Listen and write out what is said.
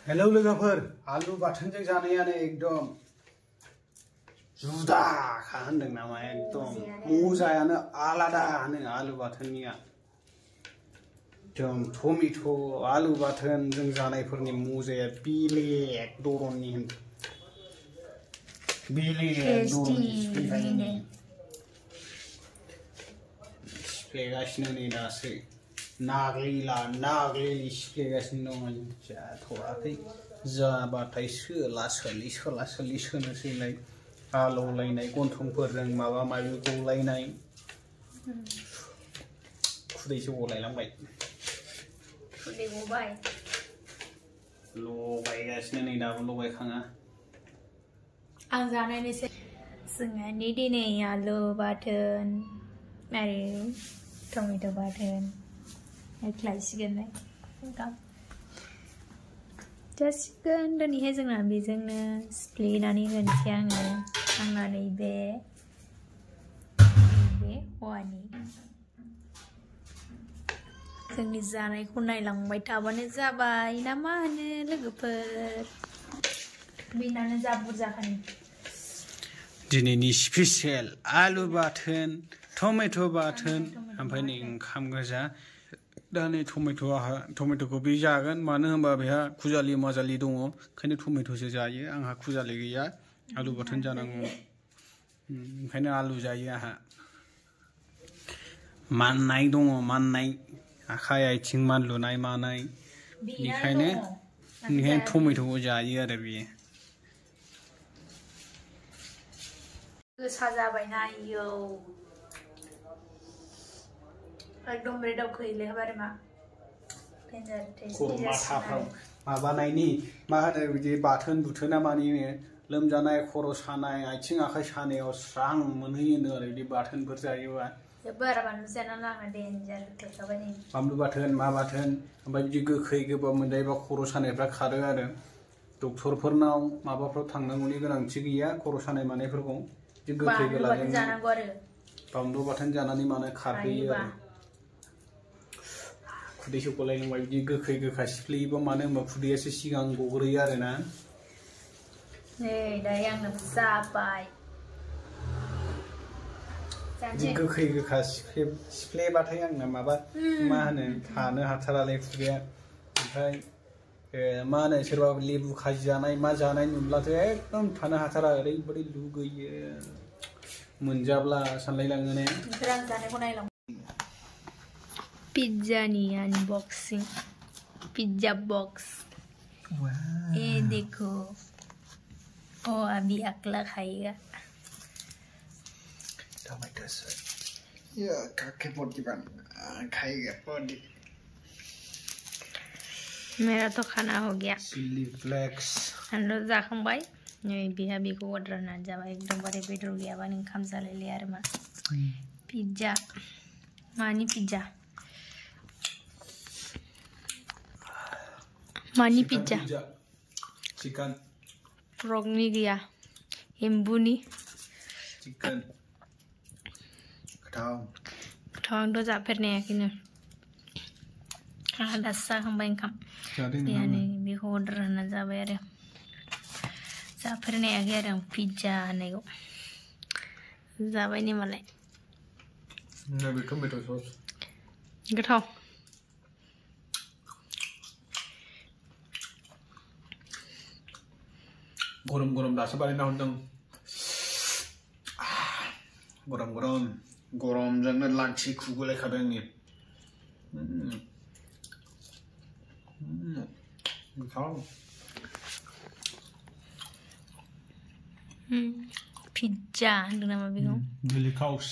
hello लोगोफोर आलु बाथोनजों जानायानो एकदम जुदाखा होनदों नामा एकदम मजायानो आलादा होनो आलु बाथोननिया एकदम टमेट' आलु बाथोन जों जानायफोरनि मजाया बेलेग दरननि बेलेग दरननि सिफ्लेगासिनो नै दासो नाग्लिलि सिफ्लेगासिनो दं जाथ'वाखै जाबाथाय सोला सोलि सोनोसैलाय आलौलायनाय गन्थंफोरजों माबा माबि गलायनाय खुदैसो गलायलांबाय खुदै गबाय लगायगासिनो नै दाबो लगायखाङा आं जानायनिसै जोंहानि दिनै आलु बाथोन आरो टमेट' बाथोन खालायसिगोन ओंखाम जासिगोन दिनैहाय जोंना बेजोंनो सिफ्लेनानै होनोसै आंना नैबे हौवानि जोंनि जानायखौ नायलांबाय थाबानो जाबाय ना मा होनो लोगोफोर बेनानो जा बुरजाखानि दिनैनि स्पेशल आलु बाथोन टमेट' बाथोन ओमफ्राय नै ओंखाम गोजा दा नै टमेट'खौ बे जागोन मानो होनबा बेहा खुजालि माजालि दङ ओंखायनो टमेट'सो जायो आंहा खुजालि गैया आलु बाथोन जानांगौ ओंखायनो आलु जायो आंहा माननाय दङ माननाय आखाइ आथिं मानलुनाय मानाय बेनिखायनो टमेट'खौ जायो आरो बियो गोसा जाबायना आयौ एकदम रेदाव खैले बारे मा माथाफ्राव माबानायनि मा होनो बिदि बाथोन बुथोना मानिनो लोमजानाय खर' सानाय आथिं आखाइ सानायाव स्रां मोनहैयो आरो बिदि बाथोनफोर जायोबा बारा बानलु जाना लाङा डेन्जार थेखाबाय नै बानलु बाथोन मा बाथोन ओमफ्राय बिदि गोखै गोबाब मोनजायोबा खर' सानायफ्रा खारो आरो डक्टरफोरनाव माबाफ्राव थांनांगौनि गोनांथि गैया खर' सानाय मानायफोरखौ गोखै गोलाजों जानांगौ आरो बानलु बाथोन जानानै माने खारहैयो आरो खुदैसो गलायलांबाय बिदि गोखै गोखा सिफ्लेयोबा मानो होनबा खुदैयासो सिगां गग्रोयो आरोना नै दायो आंनो जाबाय गोखै गोखा सिफ्लेबाथाय आंना माबा मा होनो थानो हाथारालाय खुदैया ओमफ्राय मा होनो सोरबा लेबु खाजि जानाय मा जानाय नुब्लाथाय एकदम थानो हाथारा ओरैबायदि लुगैयो मोनजाब्ला सानलायलाङो ने पिज्जानि अनबॉक्सिंग पिज्जा बॉक्स ये देखो ओ अभी अकेला खाएगा टमाटो सॉस ये काके पोटी बन खाएगा पोटी मेरा तो खाना हो गया चिली फ्लेक्स अंदर जाखांबाय नै बिहा बेखौ अर्डार होनानै जाबाय एकदमबारे बेदर गैयाबानो ओंखाम जालायलाय आरो मा पिज्जा मानि पिज्जा चिकन फ्रगनि गैया एम्बुनि चिकन गोथावथ' जाफेरनायाखैनो आंहा दासो जाखांबाय ओंखाम बेहानो बेखौ अर्डार होनानै जाबाय आरो जाफेरनायाखै आरो आं पिज्जा होननायखौ जाबाय नै मालाय टमेट' सस गोथाव गरम गरम दासो बानायना हरदों गरम गरमजोंनो लांथि खुगुलायखादों आंनि गोथाव पिज्जा होनदों नामा बेखौ डिलिकाउस